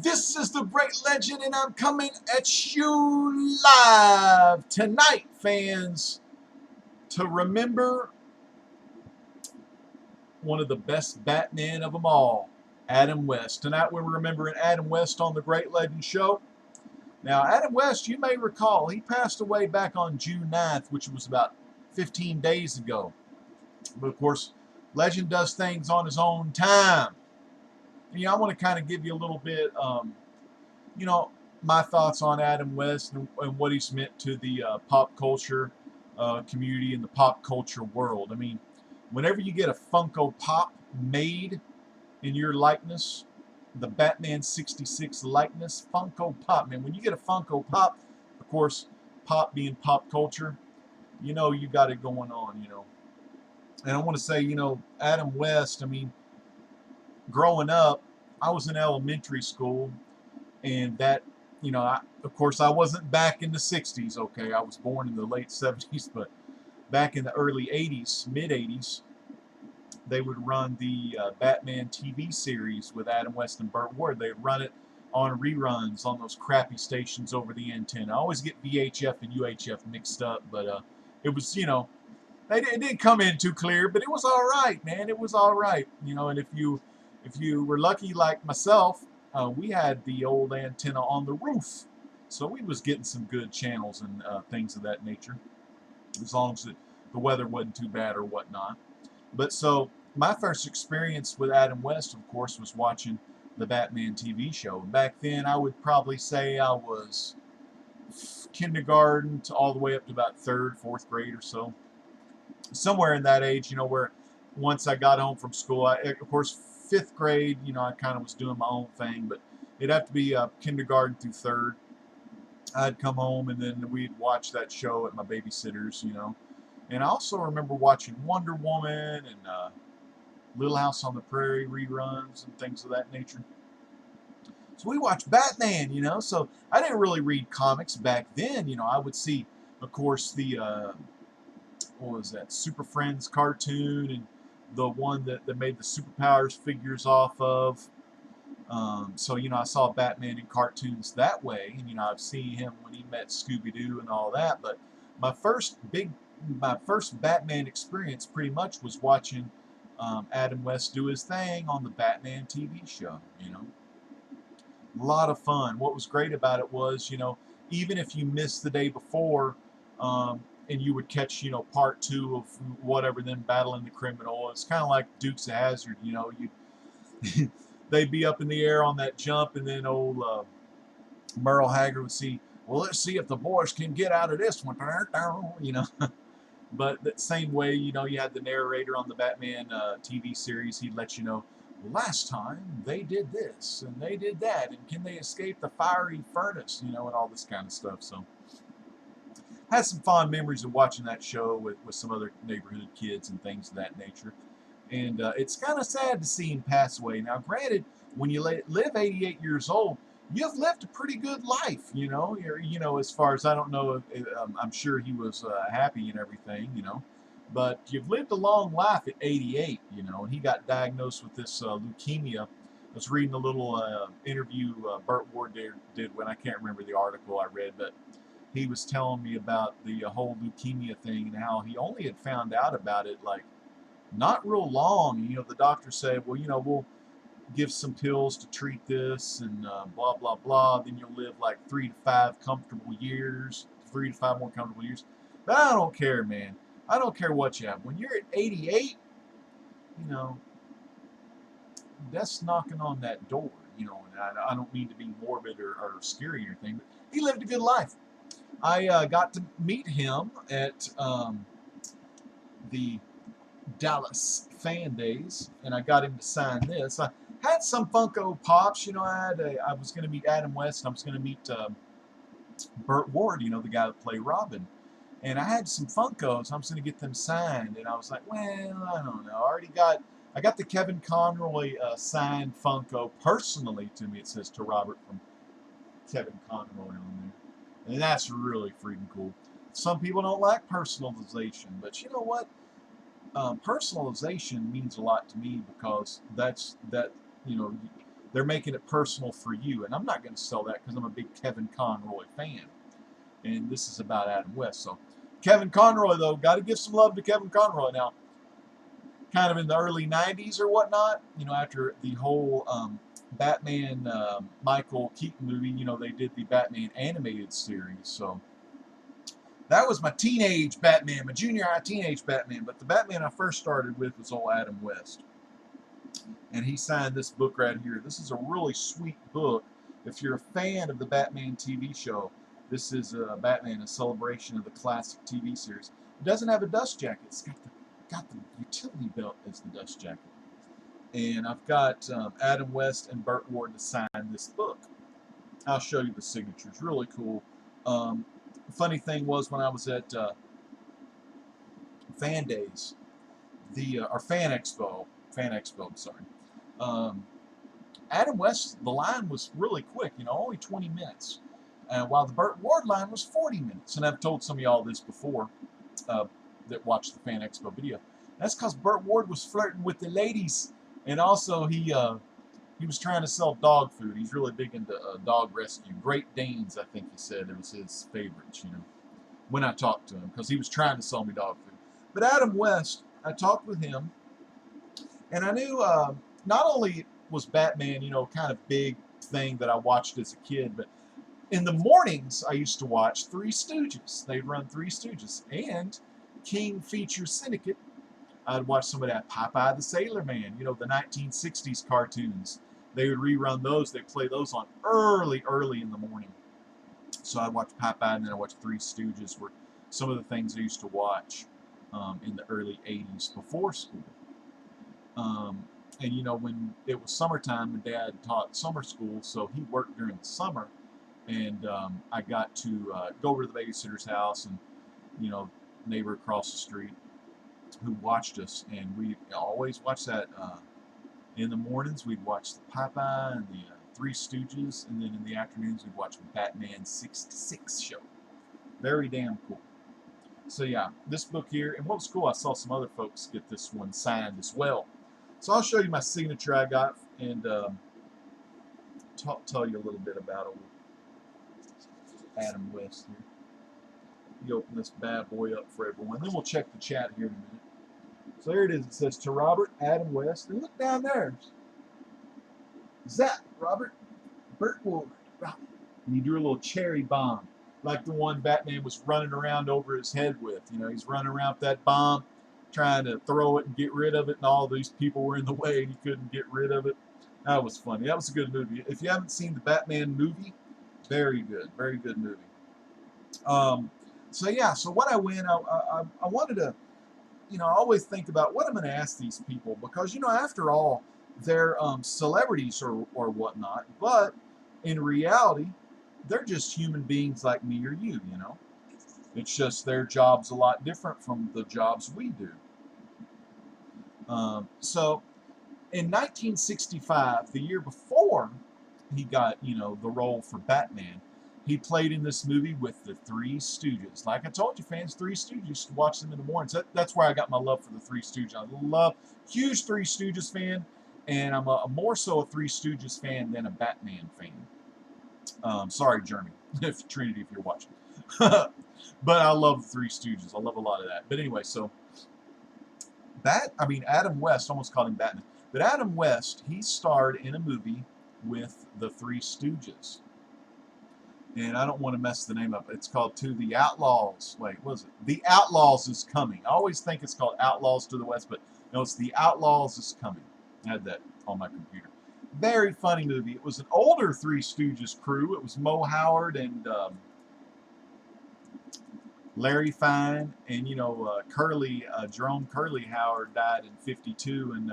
This is the Great Legend, and I'm coming at you live tonight, fans, to remember one of the best Batman of them all, Adam West. Tonight we're remembering Adam West on the Great Legend Show. Now, Adam West, you may recall, he passed away back on June 9th, which was about 15 days ago. But of course, Legend does things on his own time. And, I want to kind of give you a little bit, my thoughts on Adam West and what he's meant to the pop culture community and the pop culture world. I mean, whenever you get a Funko Pop made in your likeness, the Batman 66 likeness, Funko Pop, man, when you get a Funko Pop, of course, pop being pop culture, you got it going on, And I want to say, Adam West, I mean, growing up, I was in elementary school, and that, of course, I wasn't back in the 60s, okay? I was born in the late 70s, but back in the early 80s, mid 80s, they would run the Batman TV series with Adam West and Burt Ward. They'd run it on reruns on those crappy stations over the antenna. I always get VHF and UHF mixed up, but it was, it didn't come in too clear, but it was all right, man. It was all right, and if you were lucky like myself, we had the old antenna on the roof, so we was getting some good channels and things of that nature, as long as the weather wasn't too bad or whatnot. But so my first experience with Adam West, of course, was watching the Batman TV show. Back then, I would probably say I was kindergarten to all the way up to about third, fourth grade or so, somewhere in that age, where once I got home from school, of course, fifth grade, I kind of was doing my own thing, but it'd have to be kindergarten through third. I'd come home and then we'd watch that show at my babysitter's, And I also remember watching Wonder Woman and Little House on the Prairie reruns and things of that nature. So we watched Batman, So I didn't really read comics back then. I would see, of course, the what was that, Super Friends cartoon, and the one that made the superpowers figures off of. So, I saw Batman in cartoons that way, and, I've seen him when he met Scooby-Doo and all that, but my first Batman experience pretty much was watching Adam West do his thing on the Batman TV show, A lot of fun. What was great about it was, even if you missed the day before, and you would catch, part two of whatever, then battling the criminal. It's kind of like Dukes of Hazzard, you they'd be up in the air on that jump, and then old Merle Haggard would see, well, let's see if the boys can get out of this one, But that same way, you had the narrator on the Batman TV series. He'd let you know, well, last time they did this and they did that, and can they escape the fiery furnace, and all this kind of stuff. So I had some fond memories of watching that show with some other neighborhood kids and things of that nature. And it's kind of sad to see him pass away. Now, granted, when you live 88 years old, you've lived a pretty good life, as far as I don't know, I'm sure he was happy and everything, but you've lived a long life at 88, and he got diagnosed with this leukemia. I was reading a little interview Burt Ward did when I can't remember the article I read, but he was telling me about the whole leukemia thing and how he only had found out about it like not real long. The doctor said, well, we'll give some pills to treat this and blah, blah, blah. Then you'll live like 3 to 5 more comfortable years. But I don't care, man. I don't care what you have. When you're at 88, that's knocking on that door, and I don't mean to be morbid or scary or anything, but he lived a good life. I got to meet him at the Dallas Fan Days, and I got him to sign this. I had some Funko Pops, I was going to meet Adam West, and I was going to meet Burt Ward, the guy that played Robin. And I had some Funkos, I was going to get them signed, and I was like, well, I don't know. I got the Kevin Conroy signed Funko personally to me. It says to Robert from Kevin Conroy on there. And that's really freaking cool. Some people don't like personalization, but you know what? Personalization means a lot to me because that's you know They're making it personal for you, and I'm not going to sell that because I'm a big Kevin Conroy fan, and this is about Adam West. So Kevin Conroy, though, got to give some love to Kevin Conroy. Now, kind of in the early 90s or whatnot, you know, after the whole Batman Michael Keaton movie, you know, they did the Batman animated series. So that was my teenage Batman, my junior high teenage Batman. But the Batman I first started with was old Adam West. And he signed this book right here. This is a really sweet book. If you're a fan of the Batman TV show, this is Batman, a celebration of the classic TV series. It doesn't have a dust jacket. It's got the utility belt as the dust jacket. And I've got Adam West and Burt Ward to sign this book. I'll show you the signatures. Really cool. Funny thing was when I was at Fan Days, or Fan Expo, I'm sorry. Adam West, the line was really quick, you know, only 20 minutes. While the Burt Ward line was 40 minutes. And I've told some of y'all this before that watched the Fan Expo video. That's because Burt Ward was flirting with the ladies. And also he was trying to sell dog food. He's really big into dog rescue. Great Danes, I think he said, it was his favorites, you know, when I talked to him, because he was trying to sell me dog food. But Adam West, I talked with him, and I knew not only was Batman, you know, kind of big thing that I watched as a kid, but in the mornings I used to watch Three Stooges. They'd run Three Stooges and King Feature Syndicate. I'd watch some of that Popeye the Sailor Man, you know, the 1960s cartoons. They would rerun those. They'd play those on early in the morning. So I'd watch Popeye, and then I'd watch Three Stooges, were some of the things I used to watch in the early 80s before school. And, you know, when it was summertime, my dad taught summer school, so he worked during the summer. And I got to go over to the babysitter's house, and, you know, neighbor across the street who watched us, and we always watched that in the mornings. We'd watch the Popeye and the Three Stooges, and then in the afternoons we'd watch Batman 66 show. Very damn cool. So yeah, this book here, and what was cool, I saw some other folks get this one signed as well. So I'll show you my signature I got, and tell you a little bit about old Adam West here. You open this bad boy up for everyone. Then we'll check the chat here in a minute. So there it is. It says, to Robert, Adam West. And look down there. Zach, Robert, Burt Ward, Robert. And he drew a little cherry bomb, like the one Batman was running around over his head with. You know, he's running around with that bomb, trying to throw it and get rid of it, and all these people were in the way, and he couldn't get rid of it. That was funny. That was a good movie. If you haven't seen the Batman movie, very good movie. So yeah, so when I went, I wanted to, you know, I always think about what I'm going to ask these people, because, you know, after all, they're celebrities or whatnot, but in reality, they're just human beings like me or you, you know. It's just their job's a lot different from the jobs we do. So in 1965, the year before he got, you know, the role for Batman, he played in this movie with the Three Stooges. Like I told you, fans, Three Stooges, to watch them in the mornings. That's where I got my love for the Three Stooges. I love, huge Three Stooges fan, and I'm more so a Three Stooges fan than a Batman fan. Sorry, Jeremy, if Trinity, if you're watching. But I love the Three Stooges. I love a lot of that. But anyway, so Adam West, almost called him Batman. But Adam West, he starred in a movie with the Three Stooges. And I don't want to mess the name up. It's called To the Outlaws. Wait, what is it? The Outlaws is Coming. I always think it's called Outlaws to the West, but no, it's The Outlaws is Coming. I had that on my computer. Very funny movie. It was an older Three Stooges crew. It was Mo Howard and Larry Fine, and, you know, Jerome Curly Howard died in '52, and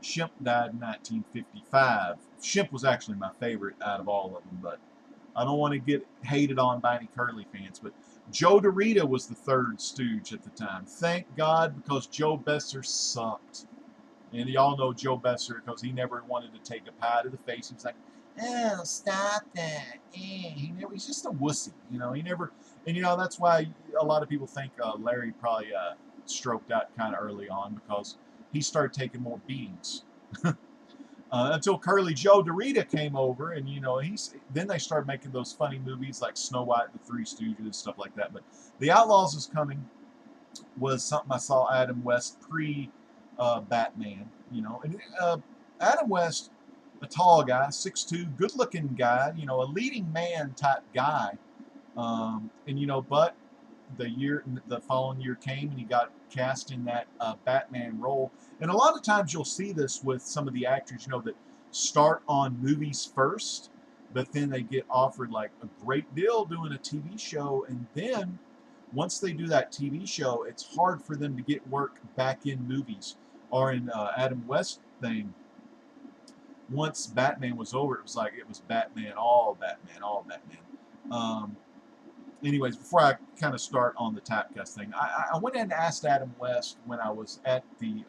Shemp died in 1955. Shemp was actually my favorite out of all of them, but I don't want to get hated on by any Curly fans. But Joe DeRita was the third Stooge at the time. Thank God, because Joe Besser sucked. And y'all know Joe Besser because he never wanted to take a pie to the face. He was like, oh, stop that. He's just a wussy. You know, he never... And, you know, that's why a lot of people think Larry probably stroked out kind of early on, because he started taking more beatings. until Curly Joe DeRita came over, and then they started making those funny movies like Snow White and the Three Stooges, stuff like that. But The Outlaws Is Coming was something I saw Adam West pre Batman, and Adam West, a tall guy, 6'2", good-looking guy, a leading man type guy, but the following year came and he got cast in that Batman role. And a lot of times you'll see this with some of the actors, that start on movies first, but then they get offered like a great deal doing a TV show, and then once they do that TV show, it's hard for them to get work back in movies. Or in Adam West thing, once Batman was over, it was Batman, all Batman, all Batman. Anyways, before I kind of start on the Tapcast thing, I went in and asked Adam West when I was at the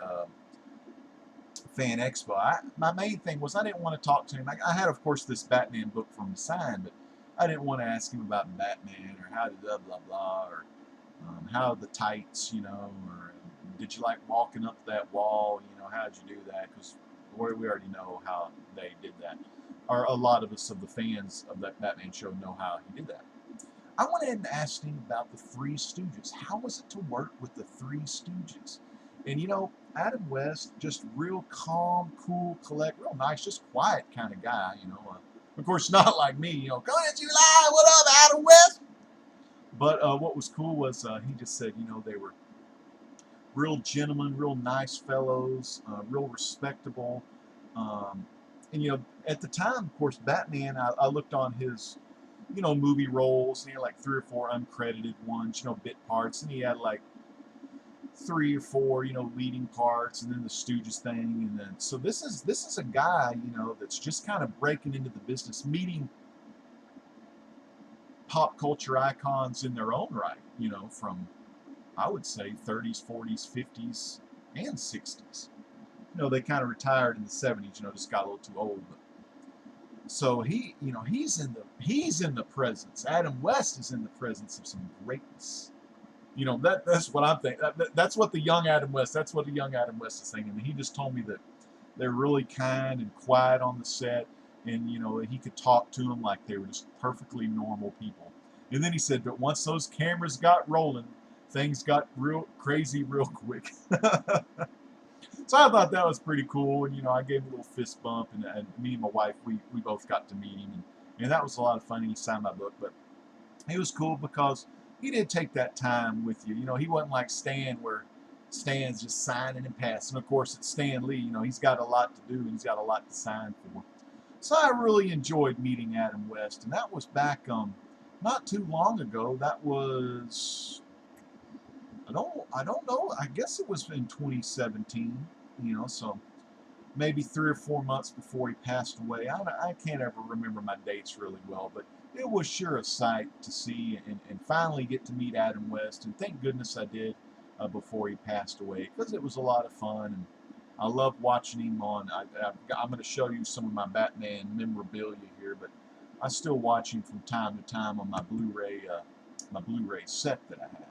Fan Expo. My main thing was I didn't want to talk to him. I had, of course, this Batman book from him signed, but I didn't want to ask him about Batman or how did blah, blah, blah, or how the tights, or did you like walking up that wall, how did you do that? Because we already know how they did that. Or a lot of us, of the fans of that Batman show, know how he did that. I went ahead and asked him about the Three Stooges. How was it to work with the Three Stooges? And Adam West, just real calm, cool, collect, real nice, just quiet kind of guy, Of course, not like me, coming at you live, what up, Adam West? But what was cool was he just said, they were real gentlemen, real nice fellows, real respectable. And at the time, of course, Batman, I looked on his movie roles, and he had like 3 or 4 uncredited ones, bit parts, and he had like 3 or 4, leading parts, and then the Stooges thing, and then so this is a guy, that's just kind of breaking into the business, meeting pop culture icons in their own right, from I would say 30s, 40s, 50s, and 60s. They kind of retired in the 70s, just got a little too old, but so he's in the presence. Adam West is in the presence of some greatness. That's what I'm thinking. That's what the young Adam West. That's what the young Adam West is thinking. And he just told me that they're really kind and quiet on the set, and he could talk to them like they were just perfectly normal people. And then he said, but once those cameras got rolling, things got real crazy real quick. So I thought that was pretty cool, and I gave him a little fist bump, and me and my wife, we both got to meet him, and that was a lot of fun. And he signed my book, but it was cool because he did take that time with you. He wasn't like Stan, where Stan's just signing and passing. Of course, it's Stan Lee. He's got a lot to do, and he's got a lot to sign for. So I really enjoyed meeting Adam West, and that was back not too long ago. That was I don't know. I guess it was in 2017. So maybe 3 or 4 months before he passed away. I can't ever remember my dates really well, but it was sure a sight to see and finally get to meet Adam West. And thank goodness I did before he passed away, because it was a lot of fun. And I love watching him on. I'm going to show you some of my Batman memorabilia here, but I still watch him from time to time on my Blu-ray set that I have.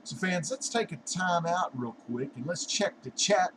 So fans, let's take a time out real quick and let's check the chat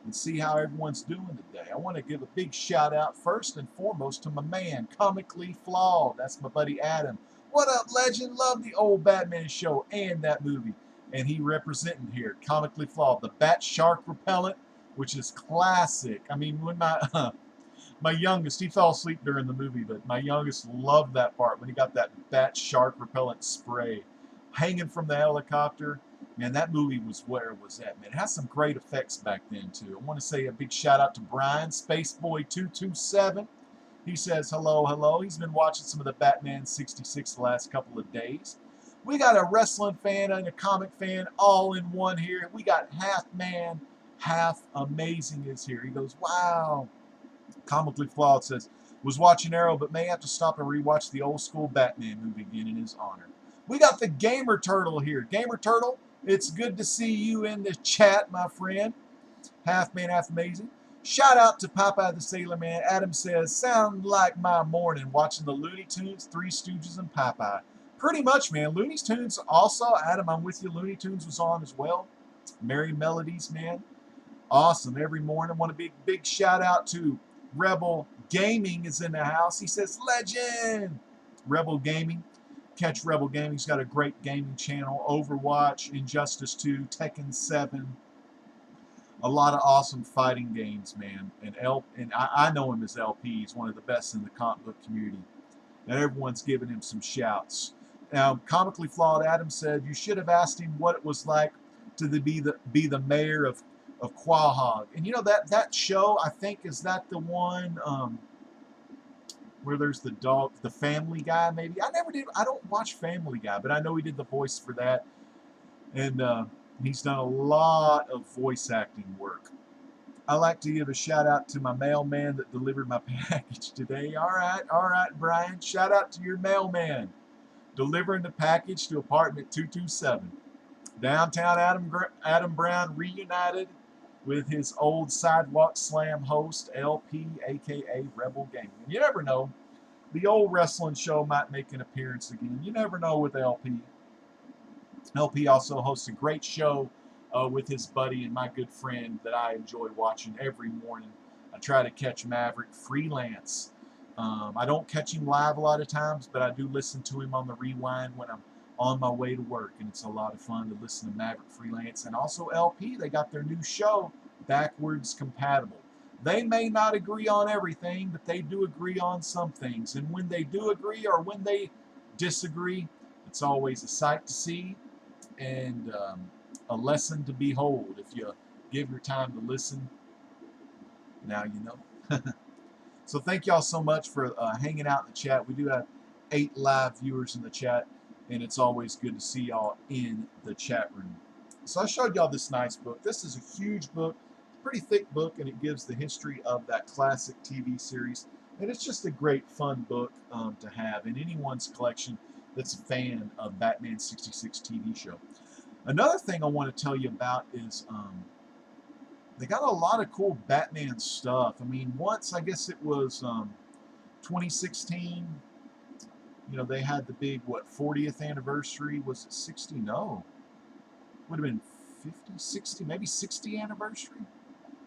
and see how everyone's doing today. I want to give a big shout out first and foremost to my man, Comically Flawed. That's my buddy Adam. What up, legend? Love the old Batman show and that movie. And he representing here, Comically Flawed, the Bat Shark repellent, which is classic. I mean, when my youngest, he fell asleep during the movie, but my youngest loved that part when he got that Bat Shark repellent spray hanging from the helicopter. Man, that movie was where it was at, man. It has some great effects back then, too. I want to say a big shout out to Brian, Spaceboy227. He says, hello, hello. He's been watching some of the Batman 66 the last couple of days. We got a wrestling fan and a comic fan all in one here. We got Half Man, Half Amazing is here. He goes, wow. Comically Flawed says, was watching Arrow, but may have to stop and rewatch the old school Batman movie again in his honor. We got the Gamer Turtle here. Gamer Turtle, it's good to see you in the chat, my friend. Half Man, Half Amazing. Shout out to Popeye the Sailor Man. Adam says, sound like my morning watching the Looney Tunes, Three Stooges, and Popeye. Pretty much, man. Looney Tunes also, Adam, I'm with you. Looney Tunes was on as well. Merry Melodies, man. Awesome. Every morning. I want a big shout out to Rebel Gaming is in the house. He says, legend! Rebel Gaming. Catch Rebel Gaming. He's got a great gaming channel. Overwatch, Injustice 2, Tekken 7. A lot of awesome fighting games, man. And I know him as LP. He's one of the best in the comic book community. And everyone's giving him some shouts. Now, Comically Flawed Adam said, you should have asked him what it was like to be the mayor of Quahog. And you know, that show, I think, is that the one where there's the dog, the Family Guy, maybe? I don't watch Family Guy, but I know he did the voice for that. And he's done a lot of voice acting work. I like to give a shout out to my mailman that delivered my package today. All right, Brian. Shout out to your mailman delivering the package to apartment 227. Downtown Adam Brown reunited with his old Sidewalk Slam host, LP, aka Rebel Gaming. You never know. The old wrestling show might make an appearance again. You never know with LP. LP also hosts a great show with his buddy and my good friend that I enjoy watching every morning. I try to catch Maverick freelance. I don't catch him live a lot of times, but I do listen to him on the rewind when I'm on my way to work, and it's a lot of fun to listen to Maverick freelance. And also LP, they got their new show, Backwards Compatible. They may not agree on everything, but they do agree on some things. And when they do agree or when they disagree, it's always a sight to see and a lesson to behold. If you give your time to listen, now you know. So thank y'all so much for hanging out in the chat. We do have 8 live viewers in the chat, and it's always good to see y'all in the chat room. So I showed y'all this nice book. This is a huge book, pretty thick book, and it gives the history of that classic TV series. And it's just a great, fun book to have in anyone's collection that's a fan of Batman 66 TV show. Another thing I want to tell you about is they got a lot of cool Batman stuff. I mean, once, I guess it was 2016, you know, they had the big, what, 40th anniversary? Was it 60? No. Would have been 50, 60, maybe 60 anniversary?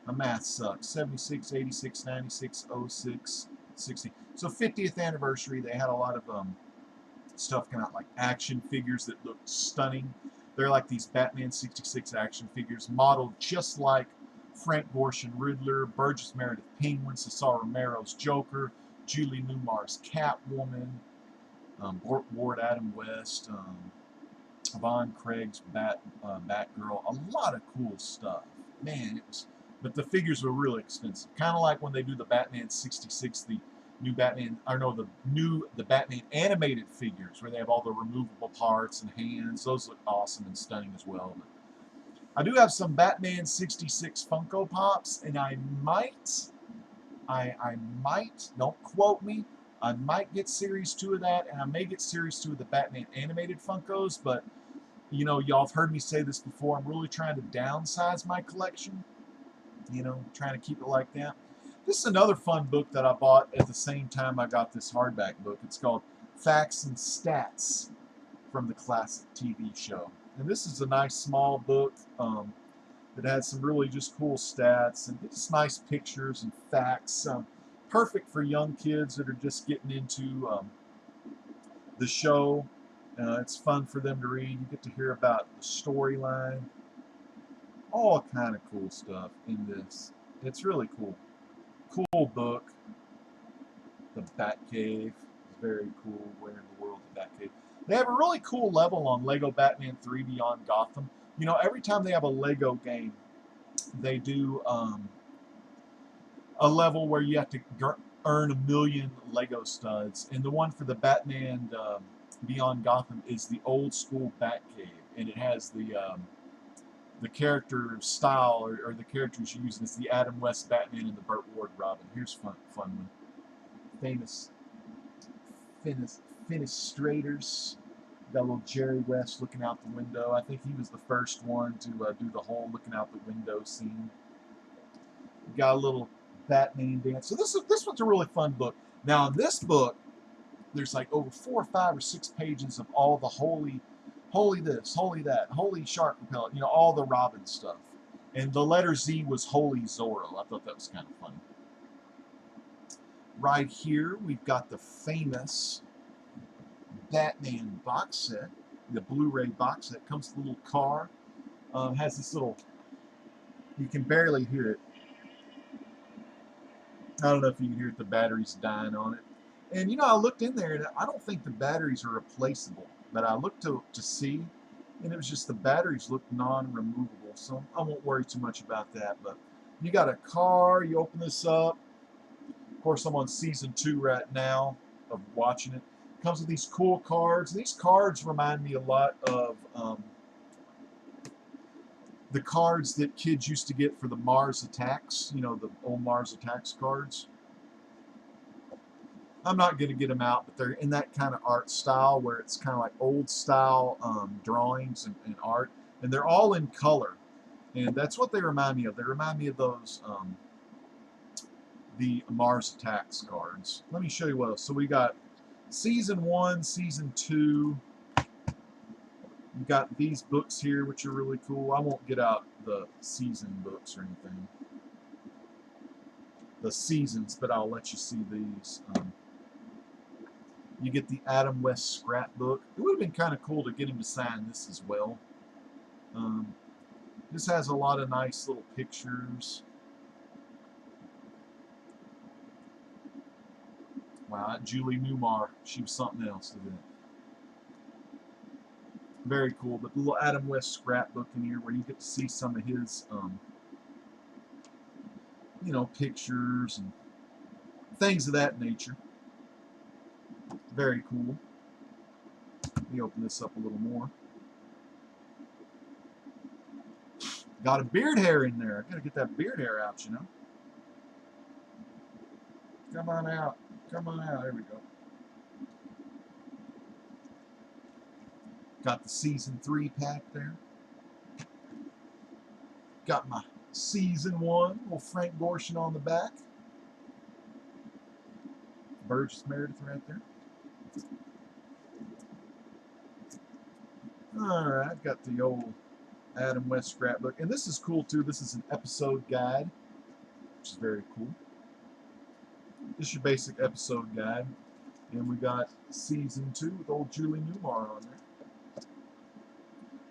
My math sucks. 76, 86, 96, 06, 60. So 50th anniversary, they had a lot of stuff come out, like action figures that looked stunning. They're like these Batman 66 action figures modeled just like Frank Gorshin Riddler, Burgess Meredith Penguin, Cesar Romero's Joker, Julie Newmar's Catwoman, Ward Adam West, Von Craig's Batgirl. A lot of cool stuff. Man, it was. But the figures were really expensive. Kind of like when they do the Batman 66, the new Batman, or no, the Batman animated figures where they have all the removable parts and hands. Those look awesome and stunning as well. But I do have some Batman 66 Funko Pops, and I might, don't quote me, I might get Series 2 of that, and I may get Series 2 of the Batman animated Funkos, but, you know, y'all have heard me say this before, I'm really trying to downsize my collection, you know, trying to keep it like that. This is another fun book that I bought at the same time I got this hardback book. It's called Facts and Stats from the Classic TV Show. And this is a nice small book that has some really just cool stats and just nice pictures and facts. Perfect for young kids that are just getting into the show. It's fun for them to read. You get to hear about the storyline. All kind of cool stuff in this. It's really cool. Cool book. The Batcave is very cool. Where in the world the Batcave? They have a really cool level on Lego Batman 3 Beyond Gotham. You know, every time they have a Lego game, they do a level where you have to earn 1 million Lego studs. And the one for the Batman Beyond Gotham is the old school Batcave. And it has the character style or the characters you're using. It's the Adam West Batman and the Burt Ward Robin. Here's fun one. Famous Finistrators. Got a little Jerry West looking out the window. I think he was the first one to do the whole looking out the window scene. Got a little Batman dance. So this one's a really fun book. Now in this book, there's like over 4 or 5 or 6 pages of all the holy this, holy that, holy shark repellent, you know, all the Robin stuff. And the letter Z was Holy Zorro. I thought that was kind of funny. Right here, we've got the famous Batman box set, the Blu-ray box set. Comes with a little car. Has this little, you can barely hear it. I don't know if you can hear it, the battery's dying on it. And you know, I looked in there and I don't think the batteries are replaceable, but I looked to see, and it was just the batteries looked non-removable, so I won't worry too much about that. But you got a car, you open this up. Of course, I'm on season 2 right now of watching it. Comes with these cool cards. These cards remind me a lot of the cards that kids used to get for the Mars Attacks, you know, the old Mars Attacks cards. I'm not going to get them out, but they're in that kind of art style where it's kind of like old style drawings and art, and they're all in color, and that's what they remind me of. They remind me of those the Mars Attacks cards. Let me show you what else. So we got season 1, season 2. You got these books here, which are really cool. I won't get out the season books or anything, the seasons, but I'll let you see these. You get the Adam West scrapbook. It would have been kind of cool to get him to sign this as well. This has a lot of nice little pictures. Wow, Julie Newmar, she was something else, isn't it? Very cool. But the little Adam West scrapbook in here where you get to see some of his, you know, pictures and things of that nature. Very cool. Let me open this up a little more. Got a beard hair in there. I gotta get that beard hair out, you know. Come on out. Come on out. There we go. Got the season 3 pack there. Got my season 1, little Frank Gorshin on the back. Burgess Meredith right there. Alright, I've got the old Adam West scrapbook. And this is cool too. This is an episode guide, which is very cool. This is your basic episode guide. And we got season 2 with old Julie Newmar on there.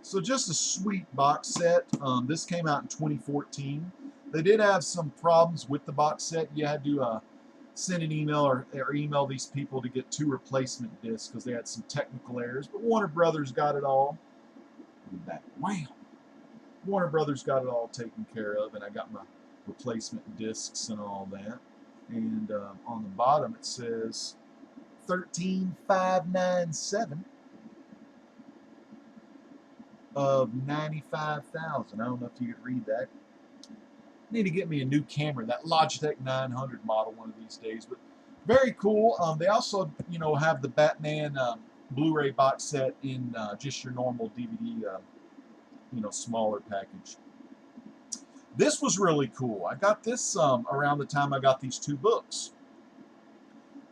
So just a sweet box set. This came out in 2014. They did have some problems with the box set. You had to send an email or email these people to get 2 replacement discs because they had some technical errors. But Warner Brothers got it all. Back. Wow. Warner Brothers got it all taken care of, and I got my replacement discs and all that. And on the bottom it says $13,597 of $95,000. I don't know if you could read that. Need to get me a new camera, that Logitech 900 model one of these days. But very cool. They also, you know, have the Batman Blu-ray box set in just your normal DVD, you know, smaller package. This was really cool. I got this around the time I got these 2 books.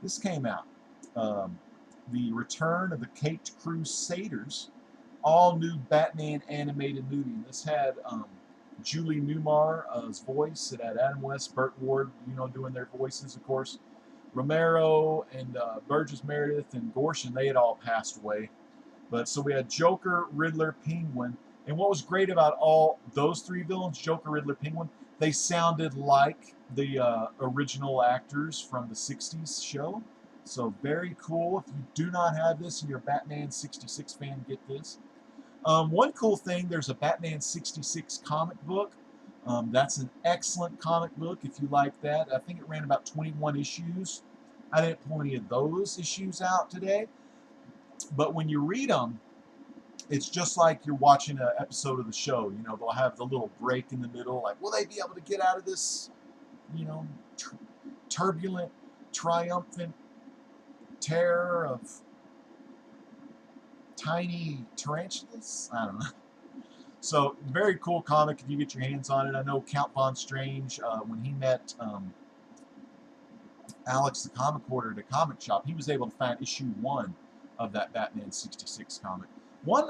This came out. The Return of the Caped Crusaders, all new Batman animated movie. And this had Julie Newmar's voice. It had Adam West, Burt Ward, you know, doing their voices, of course. Romero and Burgess Meredith and Gorshin, they had all passed away. But so we had Joker, Riddler, Penguin. And what was great about all those 3 villains, Joker, Riddler, Penguin, they sounded like the original actors from the 60s show. So very cool. If you do not have this and you're a Batman 66 fan, get this. One cool thing, there's a Batman 66 comic book. That's an excellent comic book if you like that. I think it ran about 21 issues. I didn't pull any of those issues out today. But when you read them, it's just like you're watching an episode of the show. You know, they'll have the little break in the middle, like, will they be able to get out of this, you know, turbulent, triumphant terror of tiny tarantulas? I don't know. So, very cool comic if you get your hands on it. I know Count Von Strange, when he met Alex the comic hoarder at a comic shop, he was able to find issue 1 of that Batman 66 comic. One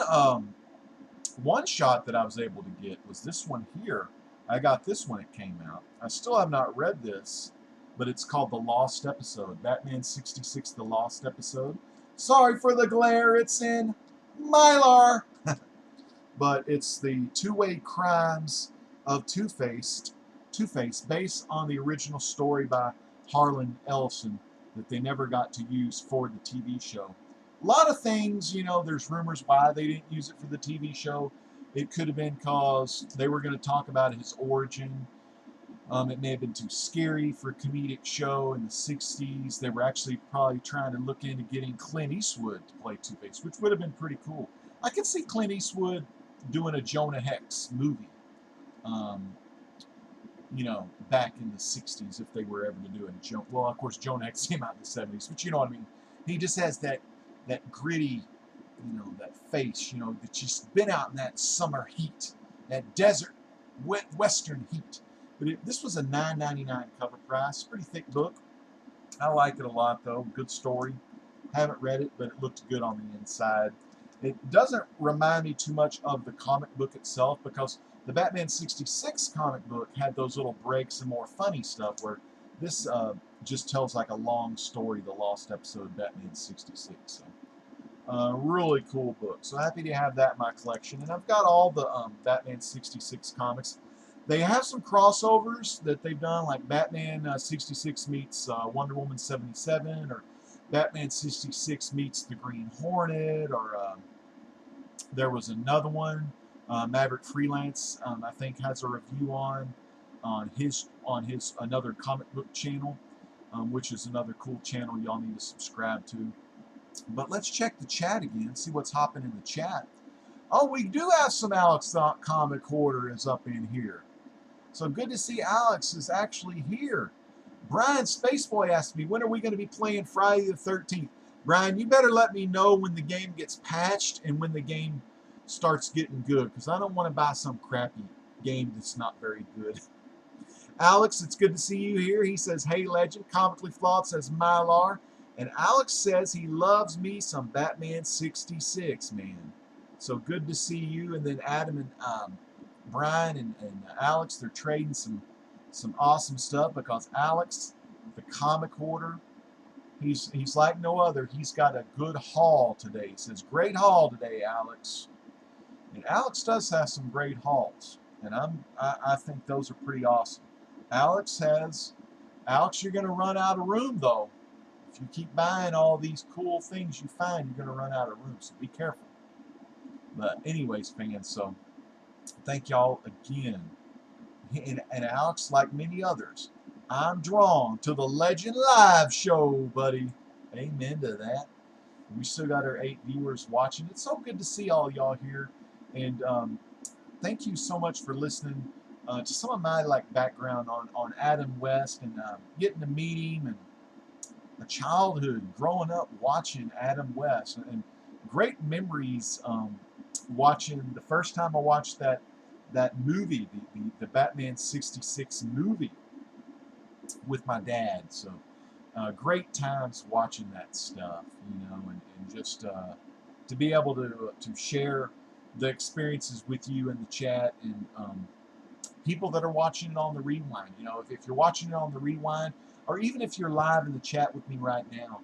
shot that I was able to get was this one here. I got this when it came out. I still have not read this. but it's called The Lost Episode. Batman 66, The Lost Episode. Sorry for the glare, it's in Mylar. But it's the two-way crimes of Two-Face, based on the original story by Harlan Ellison that they never got to use for the TV show. A lot of things, you know, there's rumors why they didn't use it for the TV show. It could have been because they were going to talk about his origin. It may have been too scary for a comedic show in the 60s. They were actually probably trying to look into getting Clint Eastwood to play Two-Face, which would have been pretty cool. I could see Clint Eastwood doing a Jonah Hex movie, you know, back in the 60s if they were ever to do it. Well, of course, Jonah Hex came out in the 70s, but you know what I mean. He just has that gritty, you know, that face, you know, that's just been out in that summer heat, that desert, wet western heat. But this was a $9.99 cover price. Pretty thick book. I like it a lot, though. Good story. Haven't read it, but it looked good on the inside. It doesn't remind me too much of the comic book itself, because the Batman 66 comic book had those little breaks and more funny stuff, where this just tells like a long story, The Lost Episode, Batman 66. So, really cool book. So happy to have that in my collection. And I've got all the Batman 66 comics. They have some crossovers that they've done, like Batman 66 meets Wonder Woman 77, or Batman 66 meets the Green Hornet, or there was another one, Maverick Freelance, I think has a review on his another comic book channel, which is another cool channel y'all need to subscribe to. But let's check the chat again, see what's hopping in the chat. Oh, we do have some Alex Comic Hoarder is up in here. So good to see Alex is actually here. Brian Spaceboy asked me, when are we going to be playing Friday the 13th? Brian, you better let me know when the game gets patched and when the game starts getting good, because I don't want to buy some crappy game that's not very good. Alex, it's good to see you here. He says, hey, legend. Comically Flawed says, Mylar. And Alex says he loves me some Batman 66, man. So good to see you. And then Adam and Brian and Alex, they're trading some awesome stuff, because Alex, the comic hoarder, he's like no other. He's got a good haul today. He says, great haul today, Alex. And Alex does have some great hauls, and I think those are pretty awesome. Alex, you're going to run out of room, though. If you keep buying all these cool things you find, you're going to run out of room, so be careful. But anyways, fans, so thank y'all again. And Alex, like many others, I'm drawn to the Legend Live show, buddy. Amen to that. We still got our 8 viewers watching. It's so good to see all y'all here. And thank you so much for listening to some of my background on Adam West, and getting to meet him, and a childhood growing up watching Adam West, and great memories watching the first time I watched that movie, the Batman 66 movie with my dad. So great times watching that stuff, you know, and just to be able to share the experiences with you in the chat, and people that are watching it on the rewind. You know, if you're watching it on the rewind, or even if you're live in the chat with me right now,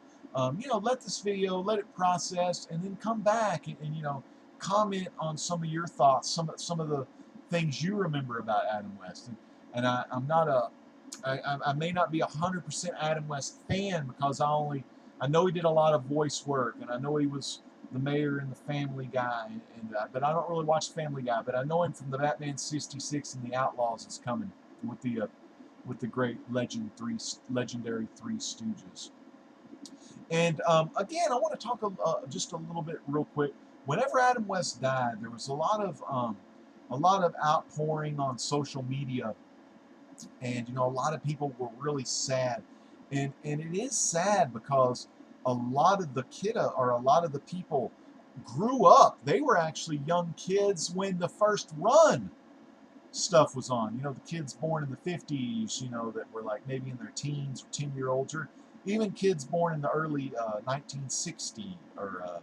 you know, let this video, let it process, and then come back and you know, comment on some of your thoughts, some of the things you remember about Adam West. And I may not be 100% Adam West fan, because I know he did a lot of voice work, and I know he was the mayor in the Family Guy, but I don't really watch Family Guy, but I know him from the Batman 66 and the Outlaws is coming with the great legendary Three Stooges. And again, I want to talk just a little bit real quick. Whenever Adam West died, there was a lot of outpouring on social media, and you know, a lot of people were really sad, and it is sad, because a lot of the people grew up. They were actually young kids when the first run stuff was on. You know, the kids born in the 50s, you know, that were like maybe in their teens or 10-year-olds, or even kids born in the early 1960s or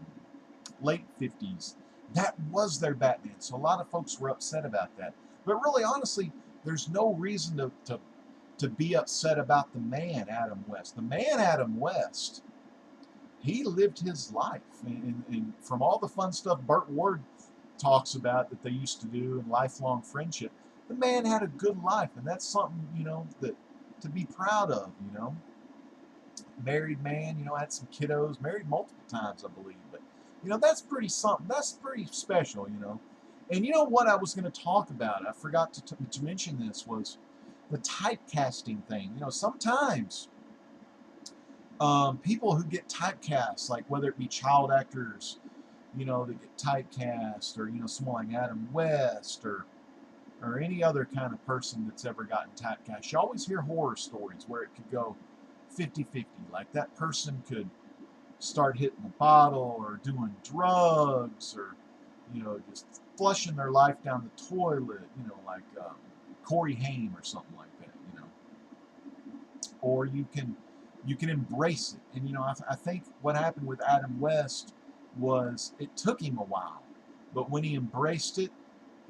late 50s. That was their Batman. So a lot of folks were upset about that. But really, honestly, there's no reason to to be upset about the man, Adam West. The man, Adam West, he lived his life. And from all the fun stuff Burt Ward talks about that they used to do in lifelong friendship, the man had a good life, and that's something, you know, that to be proud of, you know. Married man, you know, had some kiddos, married multiple times, I believe, but you know, that's pretty something. That's pretty special, you know. And you know what I was going to talk about, I forgot to mention this, was the typecasting thing. You know, sometimes people who get typecast, like whether it be child actors, you know, that get typecast, or you know, someone like Adam West, or any other kind of person that's ever gotten typecast. You always hear horror stories where it could go 50-50. Like that person could start hitting the bottle or doing drugs, or you know, just flushing their life down the toilet, you know, like Corey Haim or something like that, you know. Or you can embrace it. And you know, I think what happened with Adam West was it took him a while, but when he embraced it,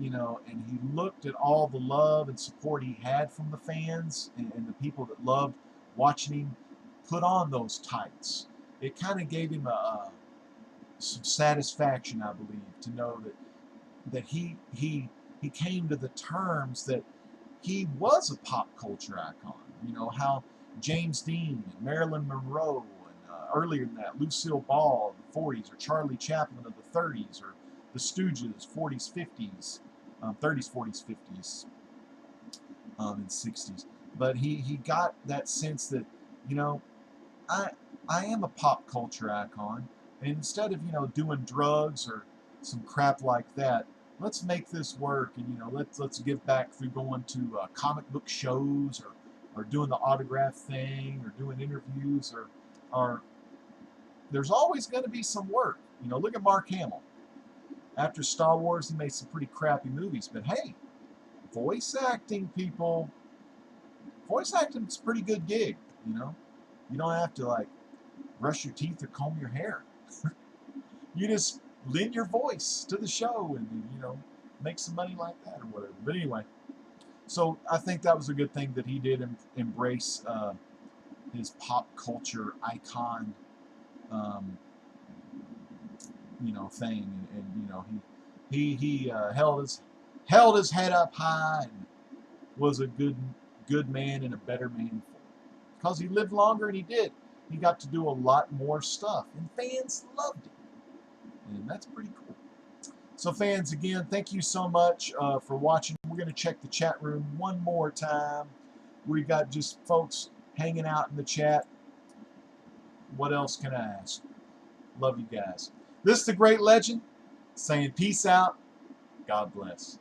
you know, and he looked at all the love and support he had from the fans and the people that loved watching him put on those tights, it kind of gave him some satisfaction, I believe, to know that he came to the terms that he was a pop culture icon. You know, how James Dean and Marilyn Monroe, and earlier than that, Lucille Ball of the 40s, or Charlie Chaplin of the 30s, or the Stooges, 40s, 50s, 30s, 40s, 50s, and 60s. But he got that sense that, you know, I am a pop culture icon, and instead of, you know, doing drugs or some crap like that, let's make this work, and you know, let's give back through going to comic book shows, or doing the autograph thing, or doing interviews, or there's always going to be some work. You know, look at Mark Hamill. After Star Wars, he made some pretty crappy movies, but hey, voice acting, people, voice acting's a pretty good gig. You know, you don't have to like brush your teeth or comb your hair. You just lend your voice to the show, and you know, make some money like that or whatever. But anyway, so I think that was a good thing that he did embrace his pop culture icon, you know, thing, and you know, he held his head up high and was a good man and a better man for it. Because he lived longer, and he did. He got to do a lot more stuff, and fans loved it. And that's pretty cool. So fans, again, thank you so much for watching. We're going to check the chat room one more time. We've got just folks hanging out in the chat. What else can I ask? Love you guys. This is the Great Legend saying peace out. God bless.